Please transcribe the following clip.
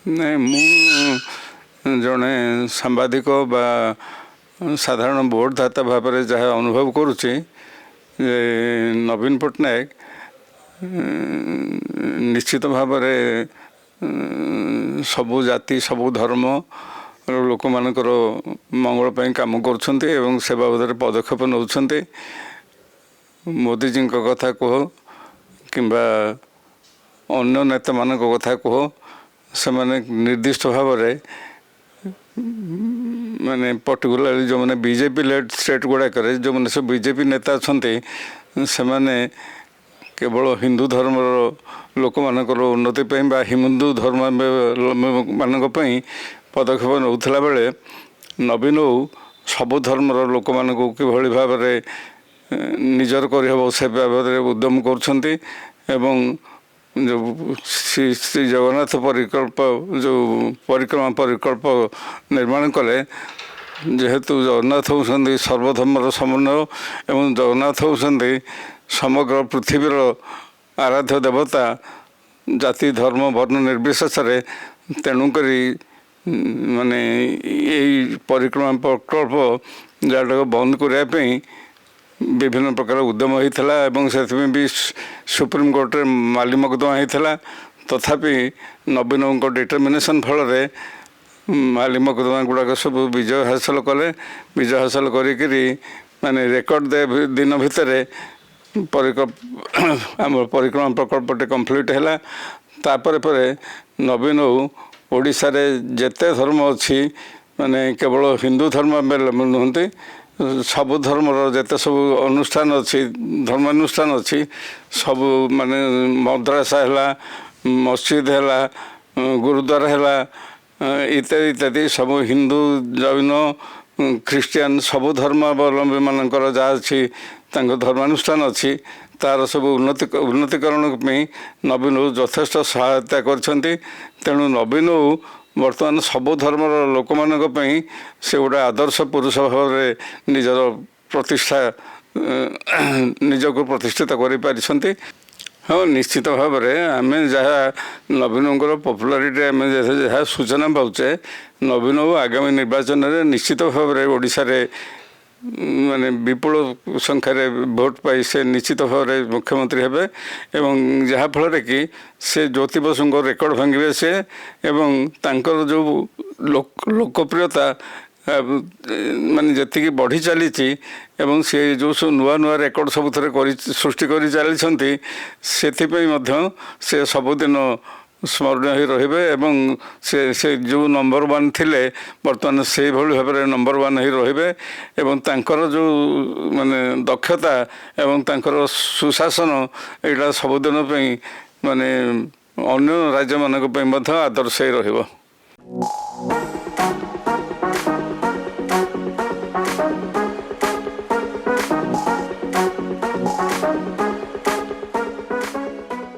ନାଇଁ ମୁଁ ଜଣେ ସାମ୍ବାଦିକ ବା ସାଧାରଣ ଭୋଟଦାତା ଭାବରେ ଯାହା ଅନୁଭବ କରୁଛି ଯେ ନବୀନ ପଟ୍ଟନାୟକ ନିଶ୍ଚିତ ଭାବରେ ସବୁ ଜାତି ସବୁ ଧର୍ମ ଲୋକମାନଙ୍କର ମଙ୍ଗଳ ପାଇଁ କାମ କରୁଛନ୍ତି ଏବଂ ସେ ବାବଦରେ ପଦକ୍ଷେପ ନେଉଛନ୍ତି। ମୋଦିଜୀଙ୍କ କଥା କୁହ କିମ୍ବା ଅନ୍ୟ ନେତାମାନଙ୍କ କଥା କୁହ, ସେମାନେ ନିର୍ଦ୍ଦିଷ୍ଟ ଭାବରେ ମାନେ ପର୍ଟିକୁଲାରଲି ଯେଉଁମାନେ ବିଜେପି ଲେଡ୍ ଷ୍ଟେଟ୍ ଗୁଡ଼ାକରେ ଯେଉଁମାନେ ସବୁ ବିଜେପି ନେତା ଅଛନ୍ତି ସେମାନେ କେବଳ ହିନ୍ଦୁ ଧର୍ମର ଲୋକମାନଙ୍କର ଉନ୍ନତି ପାଇଁ ବା ହିନ୍ଦୁ ଧର୍ମ ମାନଙ୍କ ପାଇଁ ପଦକ୍ଷେପ ନେଉଥିଲା ବେଳେ ନବୀନ ସବୁ ଧର୍ମର ଲୋକମାନଙ୍କୁ କିଭଳି ଭାବରେ ନିଜର କରିହେବ ସେ ବାବଦରେ ଉଦ୍ୟମ କରୁଛନ୍ତି ଏବଂ ଯେଉଁ ଶ୍ରୀ ଜଗନ୍ନାଥ ଯେଉଁ ପରିକ୍ରମା ପରିକଳ୍ପ ନିର୍ମାଣ କଲେ, ଯେହେତୁ ଜଗନ୍ନାଥ ହେଉଛନ୍ତି ସର୍ବଧର୍ମର ସମନ୍ୱୟ ଏବଂ ଜଗନ୍ନାଥ ହେଉଛନ୍ତି ସମଗ୍ର ପୃଥିବୀର ଆରାଧ୍ୟ ଦେବତା ଜାତି ଧର୍ମ ବର୍ଣ୍ଣ ନିର୍ବିଶେଷରେ, ତେଣୁକରି ମାନେ ଏଇ ପରିକ୍ରମା ପ୍ରକଳ୍ପ ଯାହାଟାକୁ ବନ୍ଦ କରିବା ପାଇଁ ବିଭିନ୍ନ ପ୍ରକାର ଉଦ୍ୟମ ହୋଇଥିଲା ଏବଂ ସେଥିପାଇଁ ବି ସୁପ୍ରିମକୋର୍ଟରେ ମାଲି ମକଦ୍ଦମା ହୋଇଥିଲା। ତଥାପି ନବୀନଙ୍କ ଡିଟରମିନେସନ୍ ଫଳରେ ମାଲି ମକଦ୍ଦମା ଗୁଡ଼ାକ ସବୁ ବିଜୟ ହାସଲ କଲେ। ବିଜୟ ହାସଲ କରିକିରି ମାନେ ରେକର୍ଡ ଦିନ ଭିତରେ ଆମର ପରିକ୍ରମା ପ୍ରକଳ୍ପଟି କମ୍ପ୍ଲିଟ୍ ହେଲା। ତାପରେ ପରେ ନବୀନ ଓଡ଼ିଶାରେ ଯେତେ ଧର୍ମ ଅଛି ମାନେ କେବଳ ହିନ୍ଦୁ ଧର୍ମ ନୁହନ୍ତି, ସବୁ ଧର୍ମର ଯେତେ ସବୁ ଅନୁଷ୍ଠାନ ଅଛି ଧର୍ମାନୁଷ୍ଠାନ ଅଛି ସବୁ ମାନେ ମଦ୍ରାସା ହେଲା, ମସଜିଦ୍ ହେଲା, ଗୁରୁଦ୍ୱାର ହେଲା ଇତ୍ୟାଦି ଇତ୍ୟାଦି ସବୁ ହିନ୍ଦୁ ଜୈନ ଖ୍ରୀଷ୍ଟିଆନ ସବୁ ଧର୍ମାବଲମ୍ବୀମାନଙ୍କର ଯାହା ଅଛି ତାଙ୍କ ଧର୍ମାନୁଷ୍ଠାନ ଅଛି ତା'ର ସବୁ ଉନ୍ନତିକରଣ ପାଇଁ ନବୀନ ଯଥେଷ୍ଟ ସହାୟତା କରିଛନ୍ତି। ତେଣୁ ନବୀନ ବର୍ତ୍ତମାନ ସବୁ ଧର୍ମର ଲୋକମାନଙ୍କ ପାଇଁ ସେ ଗୋଟେ ଆଦର୍ଶ ପୁରୁଷ ଭାବରେ ନିଜକୁ ପ୍ରତିଷ୍ଠିତ କରିପାରିଛନ୍ତି। ହଁ, ନିଶ୍ଚିତ ଭାବରେ ଆମେ ଯାହା ନବୀନଙ୍କର ପପୁଲାରିଟି ଆମେ ଯାହା ସୂଚନା ପାଉଛେ, ନବୀନ ଆଗାମୀ ନିର୍ବାଚନରେ ନିଶ୍ଚିତ ଭାବରେ ଓଡ଼ିଶାରେ ମାନେ ବିପୁଳ ସଂଖ୍ୟାରେ ଭୋଟ୍ ପାଇ ସେ ନିଶ୍ଚିତ ଭାବରେ ମୁଖ୍ୟମନ୍ତ୍ରୀ ହେବେ ଏବଂ ଯାହାଫଳରେ କି ସେ ଜ୍ୟୋତି ବସୁଙ୍କ ରେକର୍ଡ ଭାଙ୍ଗିବେ ସେ ଏବଂ ତାଙ୍କର ଯେଉଁ ଲୋକପ୍ରିୟତା ମାନେ ଯେତିକି ବଢ଼ି ଚାଲିଛି ଏବଂ ସେ ଯେଉଁ ସବୁ ନୂଆ ନୂଆ ରେକର୍ଡ ସବୁଥିରେ ସୃଷ୍ଟି କରି ଚାଲିଛନ୍ତି, ସେଥିପାଇଁ ମଧ୍ୟ ସେ ସବୁଦିନ ସ୍ମରଣୀୟ ହୋଇ ରହିବେ ଏବଂ ସେ ଯେଉଁ ନମ୍ବର ୱାନ୍ ଥିଲେ ବର୍ତ୍ତମାନ ସେଇଭଳି ଭାବରେ ନମ୍ବର ୱାନ୍ ହୋଇ ରହିବେ ଏବଂ ତାଙ୍କର ଯେଉଁ ମାନେ ଦକ୍ଷତା ଏବଂ ତାଙ୍କର ସୁଶାସନ ଏଇଟା ସବୁଦିନ ପାଇଁ ମାନେ ଅନ୍ୟ ରାଜ୍ୟମାନଙ୍କ ପାଇଁ ମଧ୍ୟ ଆଦର୍ଶ ହୋଇ ରହିବ।